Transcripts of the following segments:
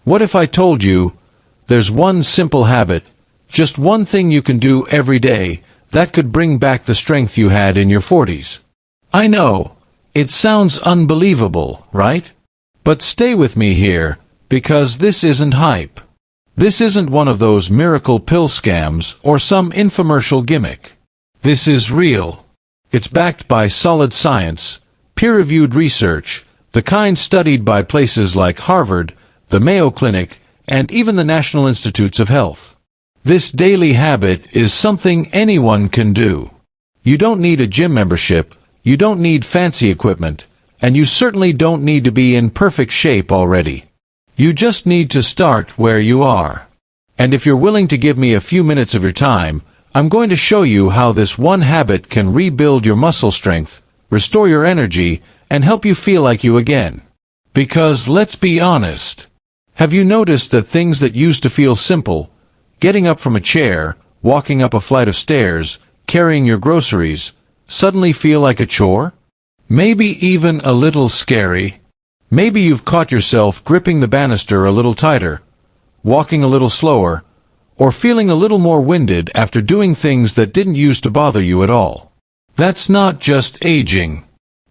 What if I told you, there's one simple habit, just one thing you can do every day, that could bring back the strength you had in your 40s? I know, it sounds unbelievable, right? But stay with me here, because this isn't hype. This isn't one of those miracle pill scams or some infomercial gimmick. This is real. It's backed by solid science, peer-reviewed research, the kind studied by places like Harvard, the Mayo Clinic, and even the National Institutes of Health. This daily habit is something anyone can do. You don't need a gym membership, you don't need fancy equipment, and you certainly don't need to be in perfect shape already. You just need to start where you are. And if you're willing to give me a few minutes of your time, I'm going to show you how this one habit can rebuild your muscle strength, restore your energy, and help you feel like you again. Because let's be honest, have you noticed that things that used to feel simple, getting up from a chair, walking up a flight of stairs, carrying your groceries, suddenly feel like a chore? Maybe even a little scary. Maybe you've caught yourself gripping the banister a little tighter, walking a little slower, or feeling a little more winded after doing things that didn't used to bother you at all. That's not just aging.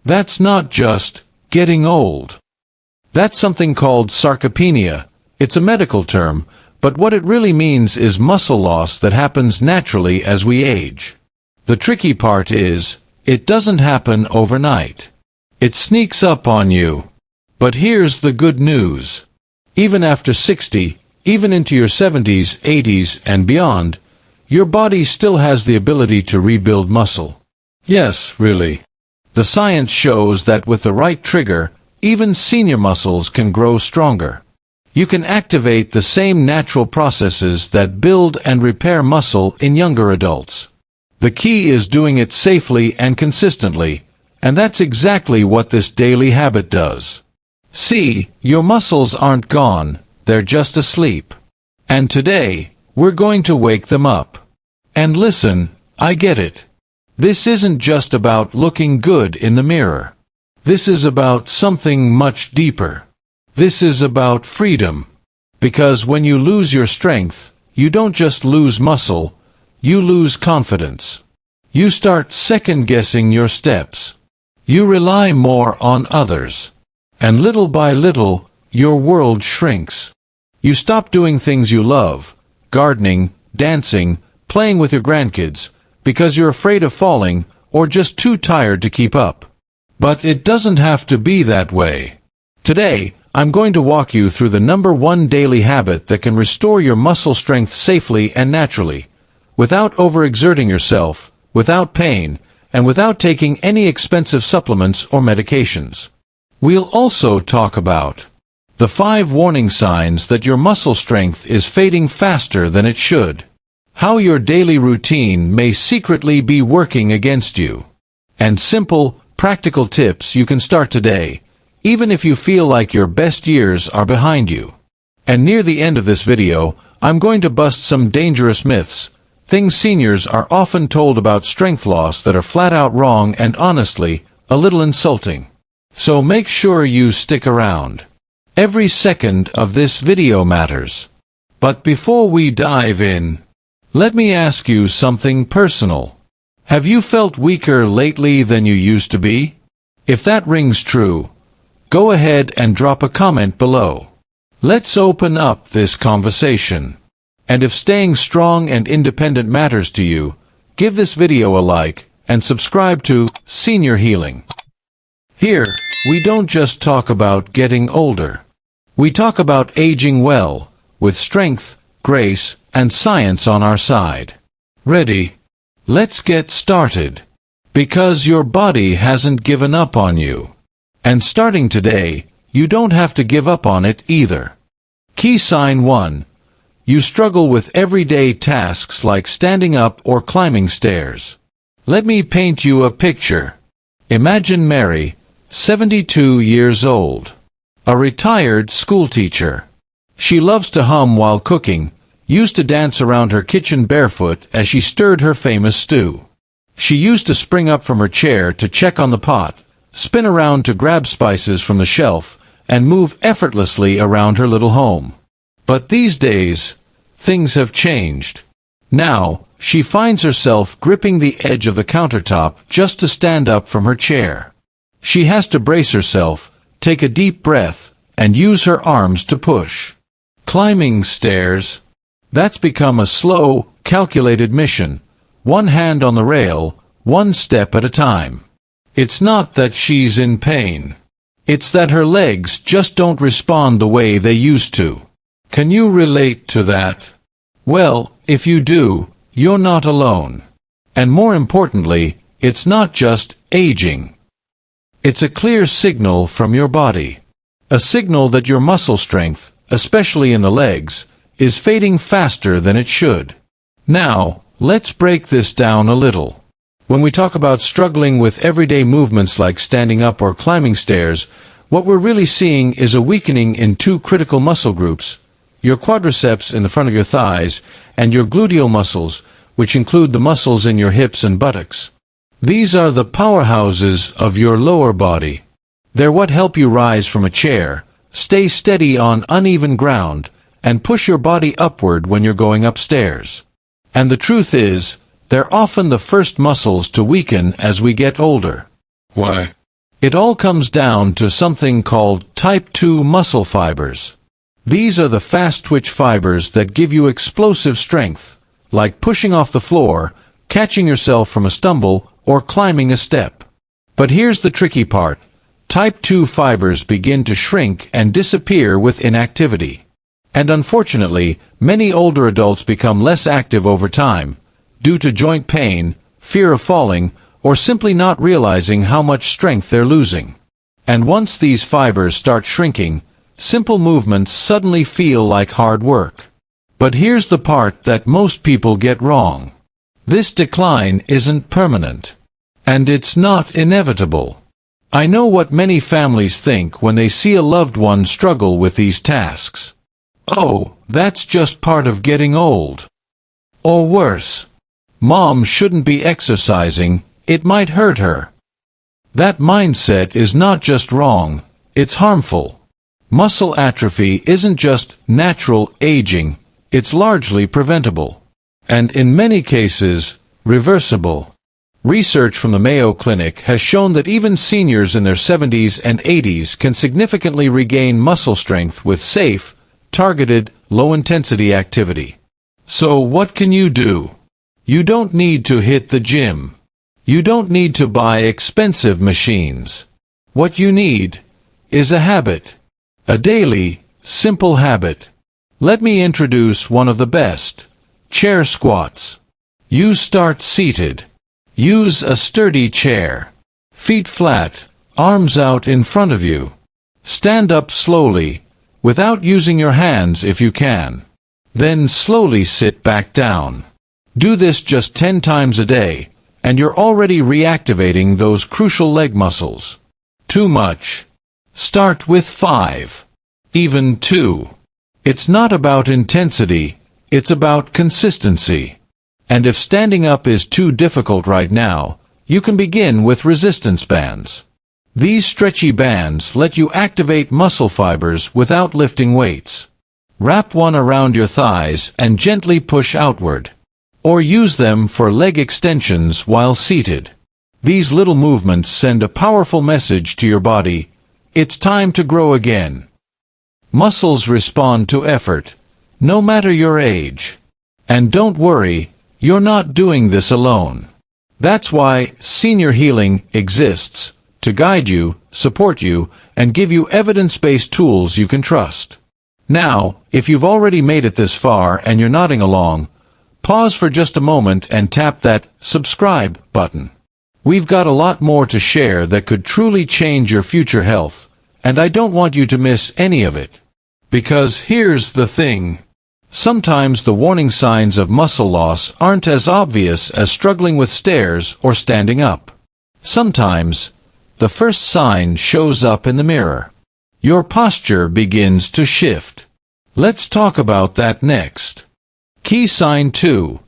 That's not just getting old. That's something called sarcopenia. It's a medical term, but what it really means is muscle loss that happens naturally as we age. The tricky part is, it doesn't happen overnight. It sneaks up on you. But here's the good news. Even after 60, even into your 70s, 80s, and beyond, your body still has the ability to rebuild muscle. Yes, really. The science shows that with the right trigger, even senior muscles can grow stronger. You can activate the same natural processes that build and repair muscle in younger adults. The key is doing it safely and consistently, and that's exactly what this daily habit does. See, your muscles aren't gone, they're just asleep. And today, we're going to wake them up. And listen, I get it. This isn't just about looking good in the mirror. This is about something much deeper. This is about freedom. Because when you lose your strength, you don't just lose muscle, you lose confidence. You start second-guessing your steps. You rely more on others. And little by little, your world shrinks. You stop doing things you love, gardening, dancing, playing with your grandkids, because you're afraid of falling or just too tired to keep up. But it doesn't have to be that way. Today, I'm going to walk you through the #1 daily habit that can restore your muscle strength safely and naturally, without overexerting yourself, without pain, and without taking any expensive supplements or medications. We'll also talk about the 5 warning signs that your muscle strength is fading faster than it should, how your daily routine may secretly be working against you, and simple, practical tips you can start today, even if you feel like your best years are behind you. And near the end of this video, I'm going to bust some dangerous myths, things seniors are often told about strength loss that are flat out wrong and honestly, a little insulting. So make sure you stick around. Every second of this video matters. But before we dive in, let me ask you something personal. Have you felt weaker lately than you used to be? If that rings true, go ahead and drop a comment below. Let's open up this conversation. And if staying strong and independent matters to you, give this video a like and subscribe to Senior Healing. Here, we don't just talk about getting older. We talk about aging well, with strength, grace, and science on our side. Ready? Let's get started. Because your body hasn't given up on you. And starting today, you don't have to give up on it either. Key sign 1. You struggle with everyday tasks like standing up or climbing stairs. Let me paint you a picture. Imagine Mary, 72 years old. A retired schoolteacher. She loves to hum while cooking, used to dance around her kitchen barefoot as she stirred her famous stew. She used to spring up from her chair to check on the pot, spin around to grab spices from the shelf, and move effortlessly around her little home. But these days, things have changed. Now, she finds herself gripping the edge of the countertop just to stand up from her chair. She has to brace herself, take a deep breath, and use her arms to push. Climbing stairs. That's become a slow, calculated mission. One hand on the rail, one step at a time. It's not that she's in pain. It's that her legs just don't respond the way they used to. Can you relate to that? Well, if you do, you're not alone. And more importantly, it's not just aging. It's a clear signal from your body. A signal that your muscle strength, especially in the legs, is fading faster than it should. Now, let's break this down a little. When we talk about struggling with everyday movements like standing up or climbing stairs, what we're really seeing is a weakening in two critical muscle groups: your quadriceps in the front of your thighs, and your gluteal muscles, which include the muscles in your hips and buttocks. These are the powerhouses of your lower body. They're what help you rise from a chair, stay steady on uneven ground, and push your body upward when you're going upstairs. And the truth is, they're often the first muscles to weaken as we get older. Why? It all comes down to something called type 2 muscle fibers. These are the fast-twitch fibers that give you explosive strength, like pushing off the floor, catching yourself from a stumble, or climbing a step. But here's the tricky part. Type 2 fibers begin to shrink and disappear with inactivity. And unfortunately, many older adults become less active over time, due to joint pain, fear of falling, or simply not realizing how much strength they're losing. And once these fibers start shrinking, simple movements suddenly feel like hard work. But here's the part that most people get wrong. This decline isn't permanent. And it's not inevitable. I know what many families think when they see a loved one struggle with these tasks. Oh, that's just part of getting old. Or worse. Mom shouldn't be exercising, it might hurt her. That mindset is not just wrong, it's harmful. Muscle atrophy isn't just natural aging, it's largely preventable. And in many cases, reversible. Research from the Mayo Clinic has shown that even seniors in their 70s and 80s can significantly regain muscle strength with safe, targeted, low-intensity activity. So what can you do? You don't need to hit the gym. You don't need to buy expensive machines. What you need is a habit. A daily, simple habit. Let me introduce one of the best. Chair squats. You start seated. Use a sturdy chair. Feet flat, arms out in front of you. Stand up slowly, without using your hands if you can. Then slowly sit back down. Do this just 10 times a day, and you're already reactivating those crucial leg muscles. Too much. Start with 5. Even 2. It's not about intensity, it's about consistency. And if standing up is too difficult right now, you can begin with resistance bands. These stretchy bands let you activate muscle fibers without lifting weights. Wrap one around your thighs and gently push outward. Or use them for leg extensions while seated. These little movements send a powerful message to your body. It's time to grow again. Muscles respond to effort, no matter your age. And don't worry, you're not doing this alone. That's why Senior Healing exists, to guide you, support you, and give you evidence-based tools you can trust. Now, if you've already made it this far and you're nodding along, pause for just a moment and tap that subscribe button. We've got a lot more to share that could truly change your future health, and I don't want you to miss any of it. Because here's the thing. Sometimes the warning signs of muscle loss aren't as obvious as struggling with stairs or standing up. Sometimes, the first sign shows up in the mirror. Your posture begins to shift. Let's talk about that next. Key sign 2.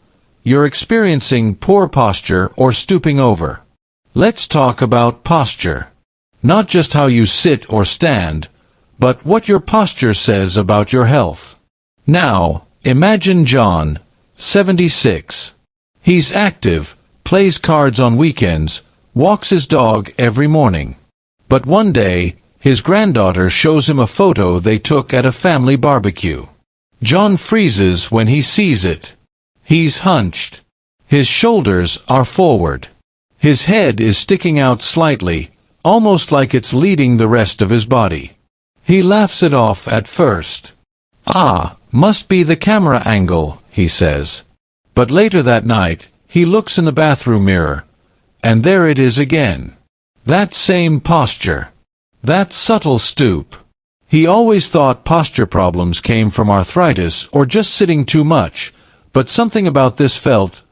You're experiencing poor posture or stooping over. Let's talk about posture. Not just how you sit or stand, but what your posture says about your health. Now, imagine John, 76. He's active, plays cards on weekends, walks his dog every morning. But one day, his granddaughter shows him a photo they took at a family barbecue. John freezes when he sees it. He's hunched. His shoulders are forward. His head is sticking out slightly, almost like it's leading the rest of his body. He laughs it off at first. "Ah, must be the camera angle," he says. But later that night, he looks in the bathroom mirror, and there it is again. That same posture. That subtle stoop. He always thought posture problems came from arthritis or just sitting too much, but something about this felt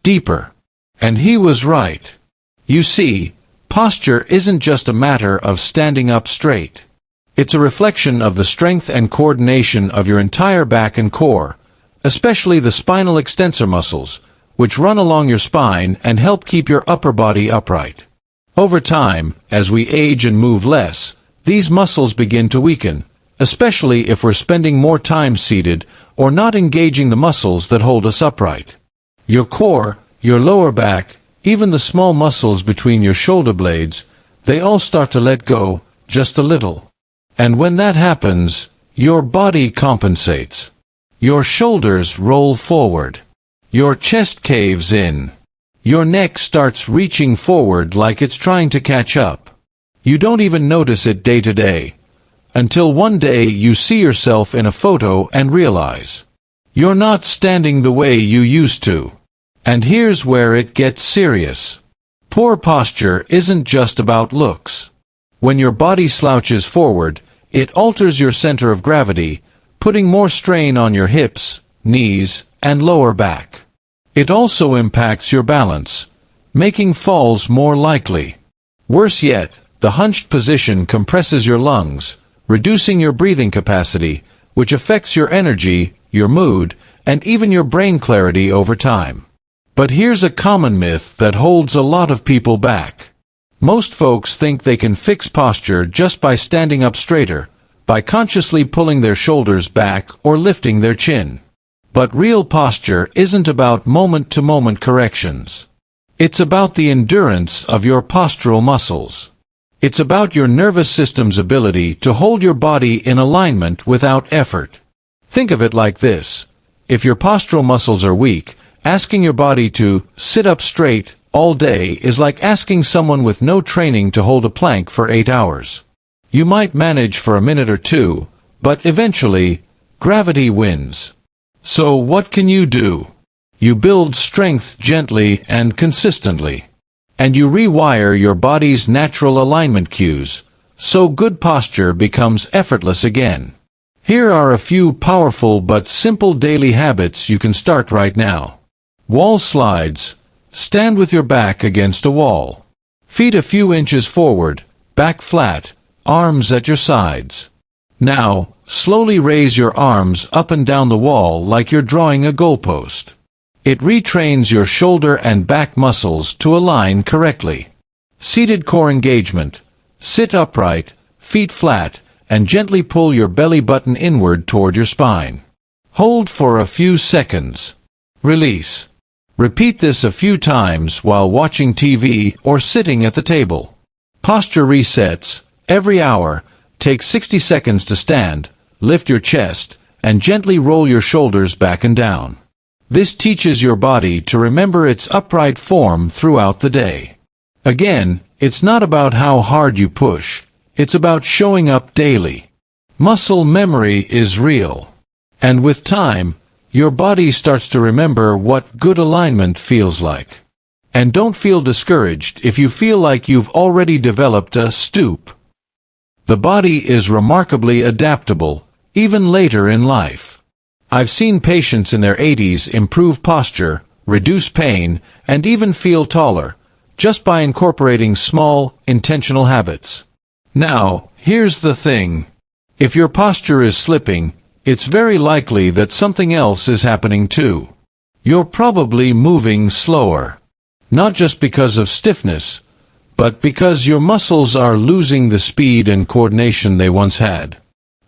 deeper. And he was right. You see, posture isn't just a matter of standing up straight. It's a reflection of the strength and coordination of your entire back and core, especially the spinal extensor muscles, which run along your spine and help keep your upper body upright. Over time, as we age and move less, these muscles begin to weaken, especially if we're spending more time seated or not engaging the muscles that hold us upright. Your core, your lower back, even the small muscles between your shoulder blades, they all start to let go, just a little. And when that happens, your body compensates. Your shoulders roll forward. Your chest caves in. Your neck starts reaching forward like it's trying to catch up. You don't even notice it day to day, until one day you see yourself in a photo and realize you're not standing the way you used to. And here's where it gets serious. Poor posture isn't just about looks. When your body slouches forward, it alters your center of gravity, putting more strain on your hips, knees, and lower back. It also impacts your balance, making falls more likely. Worse yet, the hunched position compresses your lungs, reducing your breathing capacity, which affects your energy, your mood, and even your brain clarity over time. But here's a common myth that holds a lot of people back. Most folks think they can fix posture just by standing up straighter, by consciously pulling their shoulders back or lifting their chin. But real posture isn't about moment-to-moment corrections. It's about the endurance of your postural muscles. It's about your nervous system's ability to hold your body in alignment without effort. Think of it like this. If your postural muscles are weak, asking your body to sit up straight all day is like asking someone with no training to hold a plank for 8 hours. You might manage for a minute or two, but eventually, gravity wins. So what can you do? You build strength gently and consistently. And you rewire your body's natural alignment cues, so good posture becomes effortless again. Here are a few powerful but simple daily habits you can start right now. Wall slides. Stand with your back against a wall. Feet a few inches forward, back flat, arms at your sides. Now, slowly raise your arms up and down the wall like you're drawing a goalpost. It retrains your shoulder and back muscles to align correctly. Seated core engagement. Sit upright, feet flat, and gently pull your belly button inward toward your spine. Hold for a few seconds. Release. Repeat this a few times while watching TV or sitting at the table. Posture resets. Every hour, take 60 seconds to stand, lift your chest, and gently roll your shoulders back and down. This teaches your body to remember its upright form throughout the day. Again, it's not about how hard you push, it's about showing up daily. Muscle memory is real. And with time, your body starts to remember what good alignment feels like. And don't feel discouraged if you feel like you've already developed a stoop. The body is remarkably adaptable, even later in life. I've seen patients in their 80s improve posture, reduce pain, and even feel taller, just by incorporating small, intentional habits. Now, here's the thing. If your posture is slipping, it's very likely that something else is happening too. You're probably moving slower. Not just because of stiffness, but because your muscles are losing the speed and coordination they once had.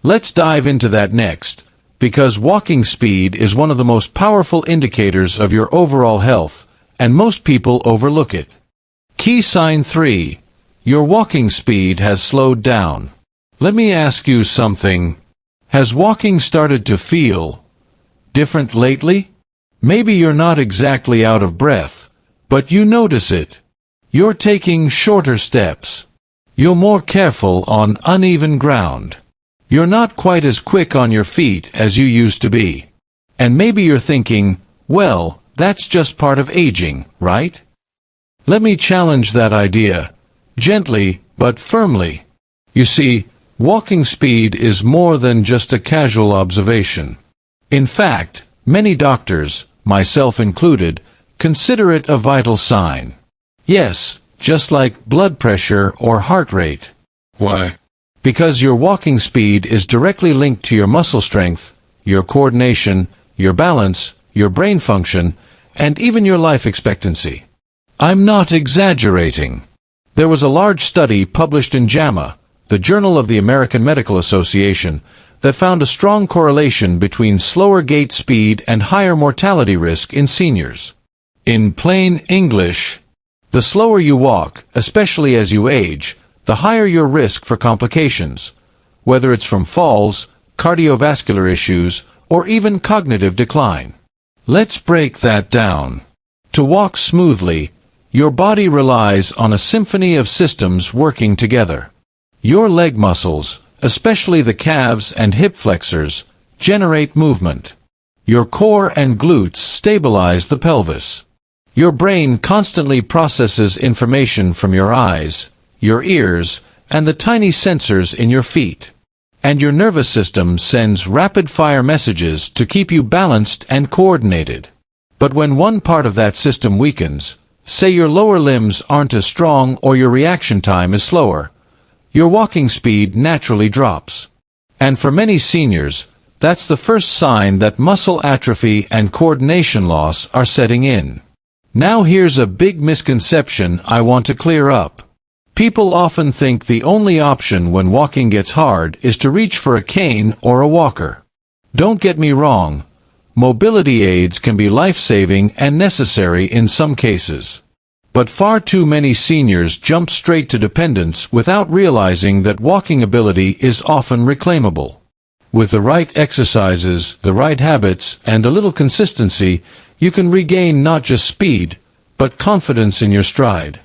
Let's dive into that next, because walking speed is one of the most powerful indicators of your overall health, and most people overlook it. Key sign 3. Your walking speed has slowed down. Let me ask you something. Has walking started to feel different lately? Maybe you're not exactly out of breath, but you notice it. You're taking shorter steps. You're more careful on uneven ground. You're not quite as quick on your feet as you used to be. And maybe you're thinking, well, that's just part of aging, right? Let me challenge that idea, gently but firmly. You see, walking speed is more than just a casual observation. In fact, many doctors, myself included, consider it a vital sign. Yes, just like blood pressure or heart rate. Why? Because your walking speed is directly linked to your muscle strength, your coordination, your balance, your brain function, and even your life expectancy. I'm not exaggerating. There was a large study published in JAMA, the Journal of the American Medical Association, that found a strong correlation between slower gait speed and higher mortality risk in seniors. In plain English, the slower you walk, especially as you age, the higher your risk for complications, whether it's from falls, cardiovascular issues, or even cognitive decline. Let's break that down. To walk smoothly, your body relies on a symphony of systems working together. Your leg muscles, especially the calves and hip flexors, generate movement. Your core and glutes stabilize the pelvis. Your brain constantly processes information from your eyes, your ears, and the tiny sensors in your feet. And your nervous system sends rapid-fire messages to keep you balanced and coordinated. But when one part of that system weakens, say your lower limbs aren't as strong or your reaction time is slower, your walking speed naturally drops. And for many seniors, that's the first sign that muscle atrophy and coordination loss are setting in. Now here's a big misconception I want to clear up. People often think the only option when walking gets hard is to reach for a cane or a walker. Don't get me wrong, mobility aids can be life-saving and necessary in some cases. But far too many seniors jump straight to dependence without realizing that walking ability is often reclaimable. With the right exercises, the right habits, and a little consistency, you can regain not just speed, but confidence in your stride.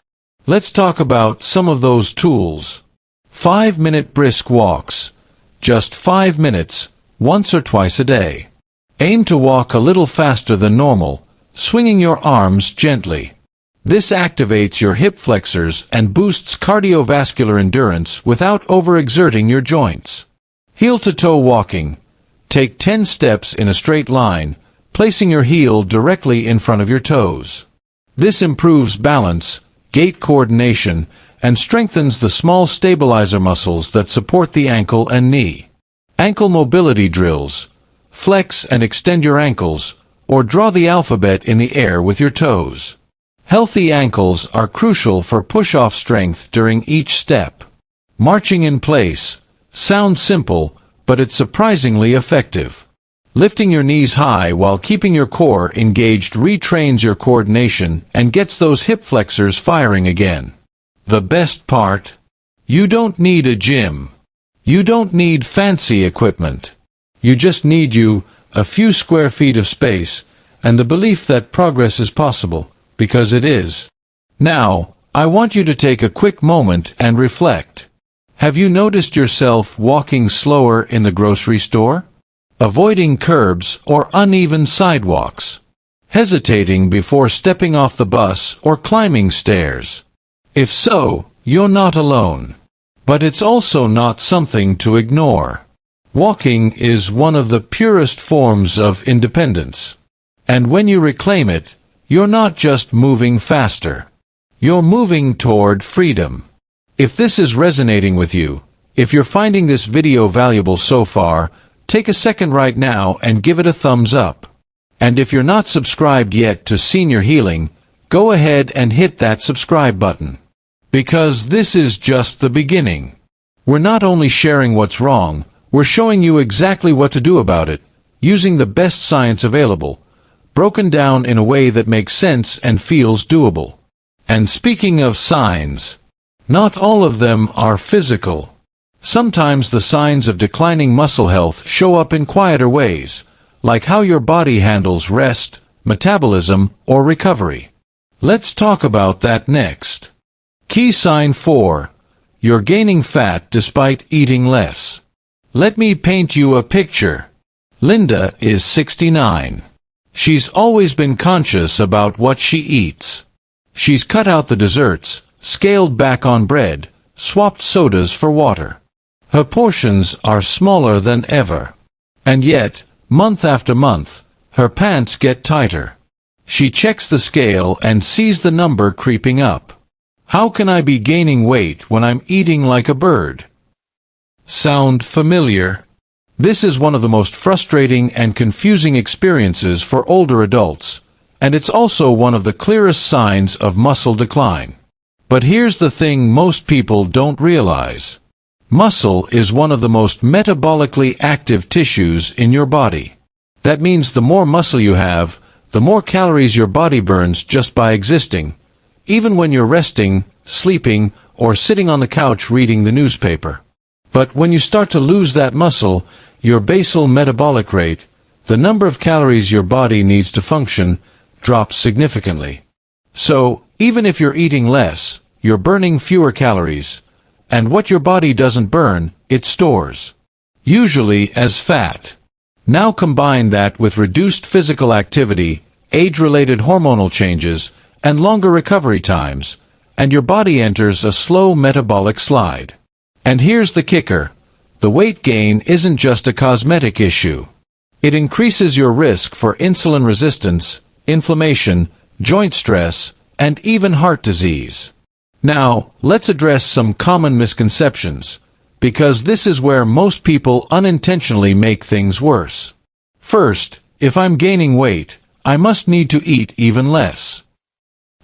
Let's talk about some of those tools. 5-minute brisk walks. Just 5 minutes, once or twice a day. Aim to walk a little faster than normal, swinging your arms gently. This activates your hip flexors and boosts cardiovascular endurance without overexerting your joints. Heel-to-toe walking. Take 10 steps in a straight line, placing your heel directly in front of your toes. This improves balance, gait coordination, and strengthens the small stabilizer muscles that support the ankle and knee. Ankle mobility drills. Flex and extend your ankles, or draw the alphabet in the air with your toes. Healthy ankles are crucial for push-off strength during each step. Marching in place. Sounds simple, but it's surprisingly effective. Lifting your knees high while keeping your core engaged retrains your coordination and gets those hip flexors firing again. The best part? You don't need a gym. You don't need fancy equipment. You just need a few square feet of space, and the belief that progress is possible, because it is. Now, I want you to take a quick moment and reflect. Have you noticed yourself walking slower in the grocery store? Avoiding curbs or uneven sidewalks? Hesitating before stepping off the bus or climbing stairs? If so, you're not alone. But it's also not something to ignore. Walking is one of the purest forms of independence. And when you reclaim it, you're not just moving faster. You're moving toward freedom. If this is resonating with you, if you're finding this video valuable so far, take a second right now and give it a thumbs up. And if you're not subscribed yet to Senior Healing, go ahead and hit that subscribe button. Because this is just the beginning. We're not only sharing what's wrong, we're showing you exactly what to do about it, using the best science available, broken down in a way that makes sense and feels doable. And speaking of signs, not all of them are physical. Sometimes the signs of declining muscle health show up in quieter ways, like how your body handles rest, metabolism, or recovery. Let's talk about that next. Key sign 4. You're gaining fat despite eating less. Let me paint you a picture. Linda is 69. She's always been conscious about what she eats. She's cut out the desserts, scaled back on bread, swapped sodas for water. Her portions are smaller than ever. And yet, month after month, her pants get tighter. She checks the scale and sees the number creeping up. How can I be gaining weight when I'm eating like a bird? Sound familiar? This is one of the most frustrating and confusing experiences for older adults, and it's also one of the clearest signs of muscle decline. But here's the thing most people don't realize. Muscle is one of the most metabolically active tissues in your body. That means the more muscle you have, the more calories your body burns just by existing, even when you're resting, sleeping, or sitting on the couch reading the newspaper. But when you start to lose that muscle, your basal metabolic rate, the number of calories your body needs to function, drops significantly. So, even if you're eating less, you're burning fewer calories, and what your body doesn't burn, it stores. Usually as fat. Now combine that with reduced physical activity, age-related hormonal changes, and longer recovery times, and your body enters a slow metabolic slide. And here's the kicker. The weight gain isn't just a cosmetic issue. It increases your risk for insulin resistance, inflammation, joint stress, and even heart disease. Now, let's address some common misconceptions, because this is where most people unintentionally make things worse. First, if I'm gaining weight, I must need to eat even less.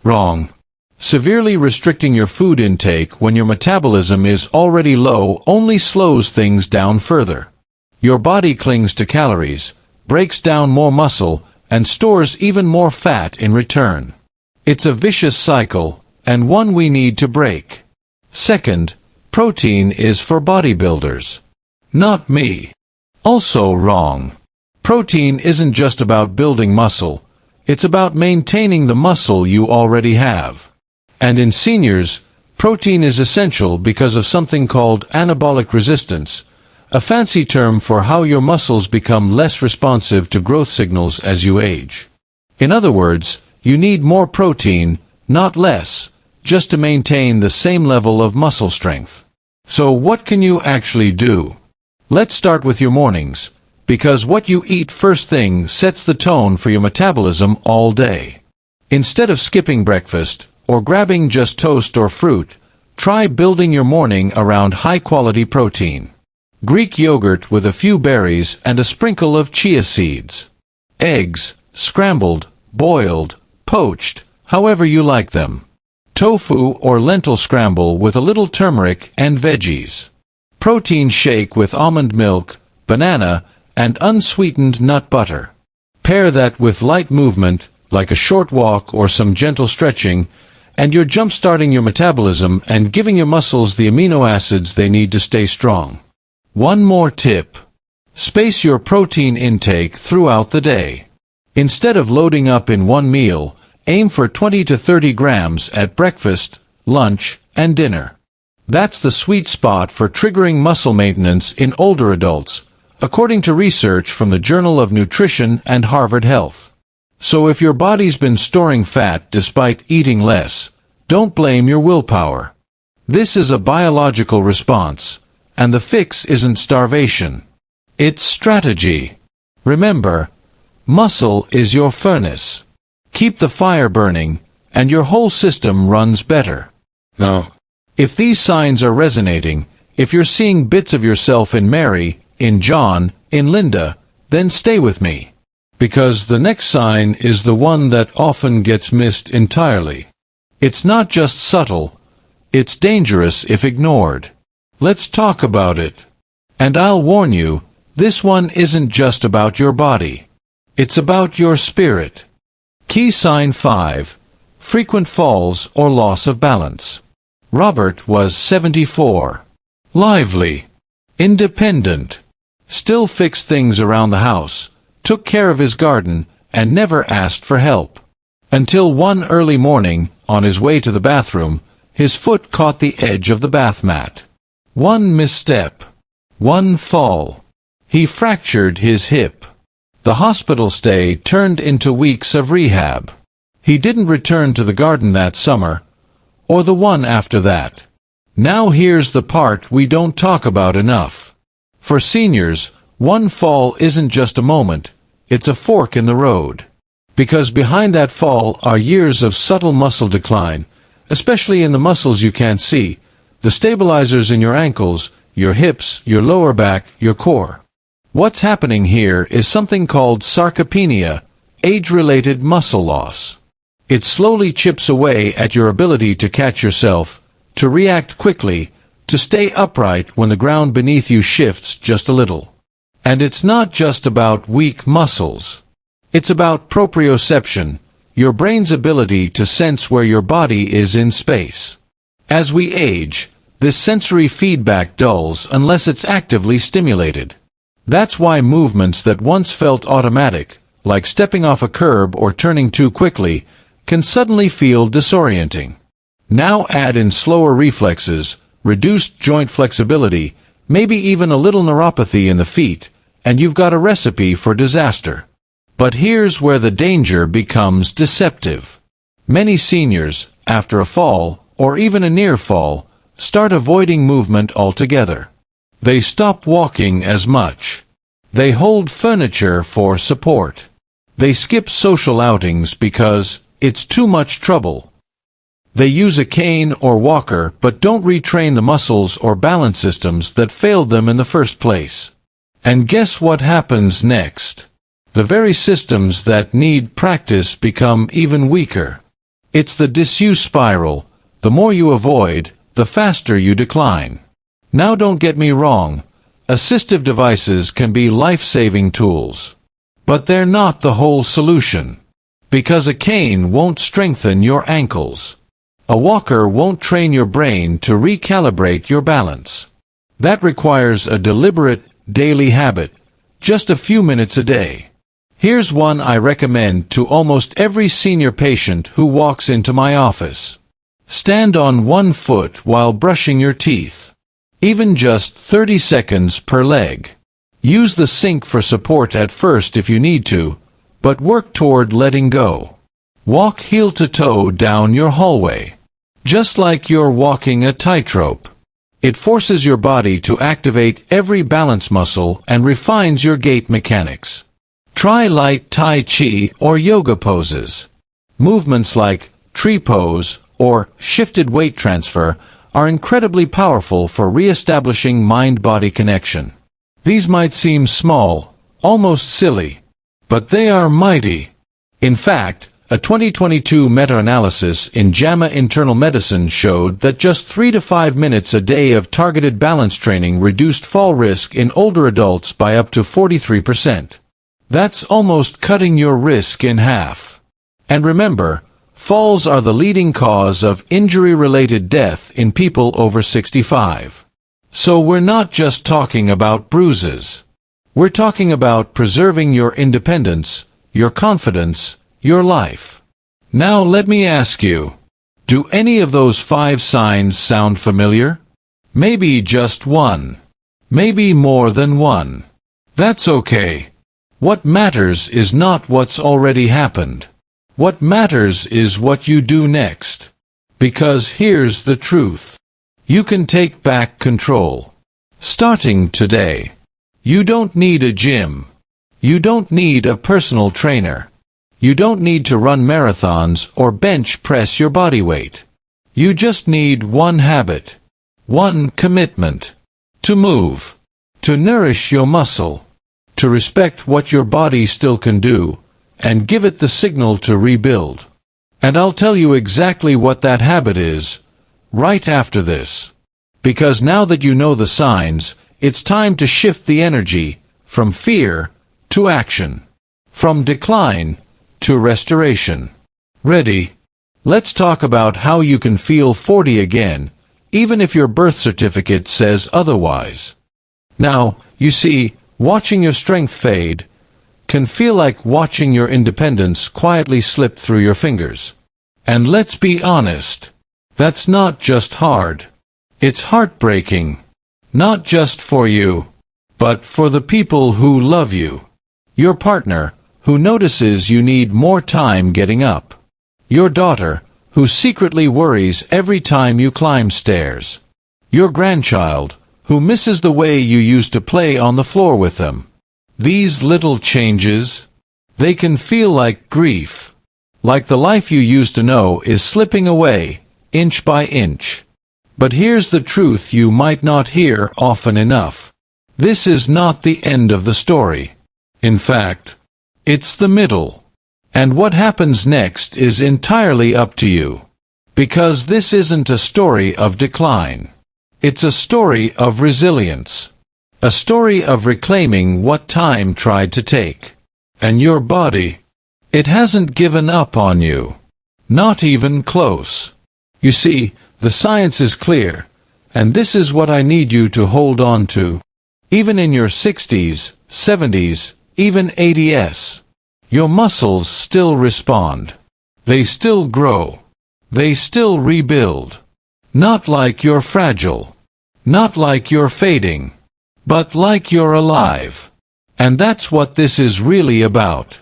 Wrong. Severely restricting your food intake when your metabolism is already low only slows things down further. Your body clings to calories, breaks down more muscle, and stores even more fat in return. It's a vicious cycle, and one we need to break. Second, protein is for bodybuilders. Not me. Also wrong. Protein isn't just about building muscle, it's about maintaining the muscle you already have. And in seniors, protein is essential because of something called anabolic resistance, a fancy term for how your muscles become less responsive to growth signals as you age. In other words, you need more protein, not less, just to maintain the same level of muscle strength. So what can you actually do? Let's start with your mornings, because what you eat first thing sets the tone for your metabolism all day. Instead of skipping breakfast, or grabbing just toast or fruit, try building your morning around high-quality protein. Greek yogurt with a few berries and a sprinkle of chia seeds. Eggs, scrambled, boiled, poached, however you like them. Tofu or lentil scramble with a little turmeric and veggies. Protein shake with almond milk, banana, and unsweetened nut butter. Pair that with light movement, like a short walk or some gentle stretching, and you're jump-starting your metabolism and giving your muscles the amino acids they need to stay strong. One more tip. Space your protein intake throughout the day. Instead of loading up in one meal, aim for 20 to 30 grams at breakfast, lunch, and dinner. That's the sweet spot for triggering muscle maintenance in older adults, according to research from the Journal of Nutrition and Harvard Health. So if your body's been storing fat despite eating less, don't blame your willpower. This is a biological response, and the fix isn't starvation. It's strategy. Remember, muscle is your furnace. Keep the fire burning, and your whole system runs better. Now, if these signs are resonating, if you're seeing bits of yourself in Mary, in John, in Linda, then stay with me. Because the next sign is the one that often gets missed entirely. It's not just subtle, it's dangerous if ignored. Let's talk about it. And I'll warn you, This one isn't just about your body. It's about your spirit. Key sign 5. Frequent falls or loss of balance. Robert was 74. Lively. Independent. Still fixed things around the house, took care of his garden, and never asked for help. Until one early morning, on his way to the bathroom, his foot caught the edge of the bath mat. One misstep. One fall. He fractured his hip. The hospital stay turned into weeks of rehab. He didn't return to the garden that summer, or the one after that. Now here's the part we don't talk about enough. For seniors, one fall isn't just a moment, it's a fork in the road. Because behind that fall are years of subtle muscle decline, especially in the muscles you can't see, the stabilizers in your ankles, your hips, your lower back, your core. What's happening here is something called sarcopenia, age-related muscle loss. It slowly chips away at your ability to catch yourself, to react quickly, to stay upright when the ground beneath you shifts just a little. And it's not just about weak muscles. It's about proprioception, your brain's ability to sense where your body is in space. As we age, this sensory feedback dulls unless it's actively stimulated. That's why movements that once felt automatic, like stepping off a curb or turning too quickly, can suddenly feel disorienting. Now add in slower reflexes, reduced joint flexibility, maybe even a little neuropathy in the feet, and you've got a recipe for disaster. But here's where the danger becomes deceptive. Many seniors, after a fall, or even a near fall, start avoiding movement altogether. They stop walking as much. They hold furniture for support. They skip social outings because it's too much trouble. They use a cane or walker but don't retrain the muscles or balance systems that failed them in the first place. And guess what happens next? The very systems that need practice become even weaker. It's the disuse spiral. The more you avoid, the faster you decline. Now don't get me wrong, assistive devices can be life-saving tools. But they're not the whole solution. Because a cane won't strengthen your ankles. A walker won't train your brain to recalibrate your balance. That requires a deliberate, daily habit, just a few minutes a day. Here's one I recommend to almost every senior patient who walks into my office. Stand on one foot while brushing your teeth. Even just 30 seconds per leg. Use the sink for support at first if you need to, but work toward letting go. Walk heel to toe down your hallway. Just like you're walking a tightrope. It forces your body to activate every balance muscle and refines your gait mechanics. Try light Tai Chi or yoga poses. Movements like tree pose or shifted weight transfer are incredibly powerful for re-establishing mind-body connection. These might seem small, almost silly, but they are mighty. In fact, a 2022 meta-analysis in JAMA Internal Medicine showed that just 3 to 5 minutes a day of targeted balance training reduced fall risk in older adults by up to 43%. That's almost cutting your risk in half. And remember, falls are the leading cause of injury-related death in people over 65. So we're not just talking about bruises. We're talking about preserving your independence, your confidence, your life. Now let me ask you, do any of those 5 signs sound familiar? Maybe just one. Maybe more than one. That's okay. What matters is not what's already happened. What matters is what you do next. Because here's the truth. You can take back control. Starting today. You don't need a gym. You don't need a personal trainer. You don't need to run marathons or bench press your body weight. You just need one habit. One commitment. To move. To nourish your muscle. To respect what your body still can do, and give it the signal to rebuild. And I'll tell you exactly what that habit is, right after this. Because now that you know the signs, it's time to shift the energy, from fear to action, from decline to restoration. Ready? Let's talk about how you can feel 40 again, even if your birth certificate says otherwise. Now, you see, watching your strength fade can feel like watching your independence quietly slip through your fingers. And let's be honest, that's not just hard. It's heartbreaking. Not just for you, but for the people who love you. Your partner, who notices you need more time getting up. Your daughter, who secretly worries every time you climb stairs. Your grandchild, who misses the way you used to play on the floor with them. These little changes, they can feel like grief. Like the life you used to know is slipping away, inch by inch. But here's the truth you might not hear often enough. This is not the end of the story. In fact, it's the middle. And what happens next is entirely up to you. Because this isn't a story of decline. It's a story of resilience. A story of reclaiming what time tried to take. And your body, it hasn't given up on you. Not even close. You see, the science is clear, and this is what I need you to hold on to. Even in your 60s, 70s, even 80s, your muscles still respond. They still grow. They still rebuild. Not like you're fragile. Not like you're fading. But like you're alive. And that's what this is really about.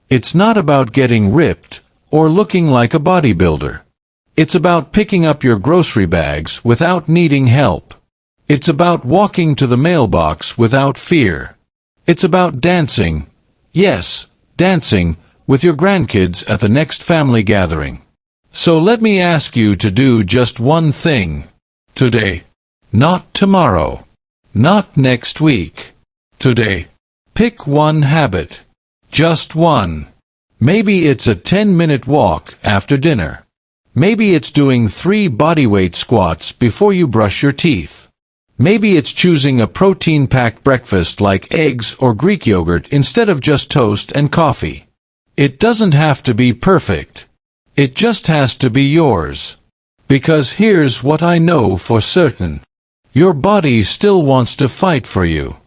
It's not about getting ripped or looking like a bodybuilder. It's about picking up your grocery bags without needing help. It's about walking to the mailbox without fear. It's about dancing, yes, dancing, with your grandkids at the next family gathering. So let me ask you to do just one thing. Today. Not tomorrow. Not next week. Today. Pick one habit. Just one. Maybe it's a 10-minute walk after dinner. Maybe it's doing 3 bodyweight squats before you brush your teeth. Maybe it's choosing a protein-packed breakfast like eggs or Greek yogurt instead of just toast and coffee. It doesn't have to be perfect. It just has to be yours. Because here's what I know for certain. Your body still wants to fight for you.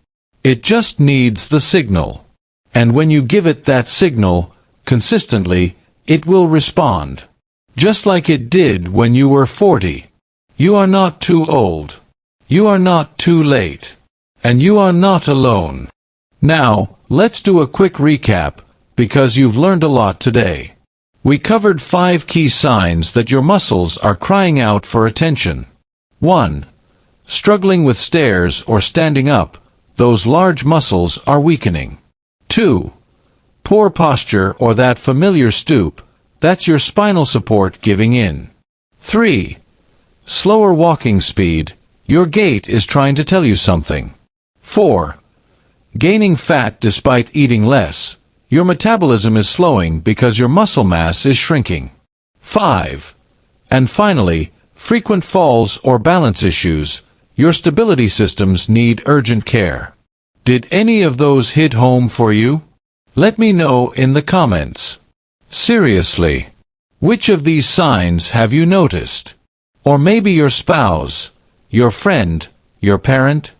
It just needs the signal. And when you give it that signal, consistently, it will respond. Just like it did when you were 40. You are not too old. You are not too late. And you are not alone. Now, let's do a quick recap, because you've learned a lot today. We covered 5 key signs that your muscles are crying out for attention. 1. Struggling with stairs or standing up, those large muscles are weakening. 2. Poor posture or that familiar stoop, that's your spinal support giving in. 3. Slower walking speed, your gait is trying to tell you something. 4. Gaining fat despite eating less, your metabolism is slowing because your muscle mass is shrinking. 5. And finally, frequent falls or balance issues, your stability systems need urgent care. Did any of those hit home for you? Let me know in the comments. Seriously, which of these signs have you noticed? Or maybe your spouse, your friend, your parent?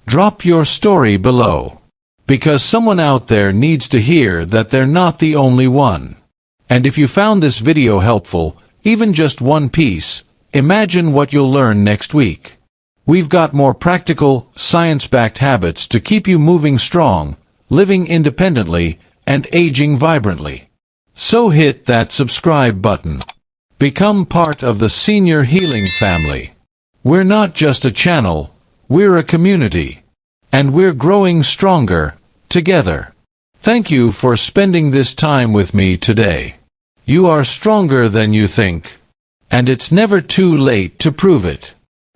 Drop your story below. Because someone out there needs to hear that they're not the only one. And if you found this video helpful, even just one piece, imagine what you'll learn next week. We've got more practical, science-backed habits to keep you moving strong, living independently, and aging vibrantly. So hit that subscribe button. Become part of the Senior Healing family. We're not just a channel, we're a community. And we're growing stronger, together. Thank you for spending this time with me today. You are stronger than you think. And it's never too late to prove it.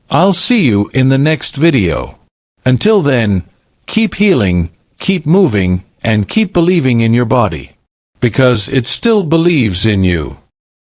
I'll see you in the next video. Until then, keep healing, keep moving, and keep believing in your body. Because it still believes in you.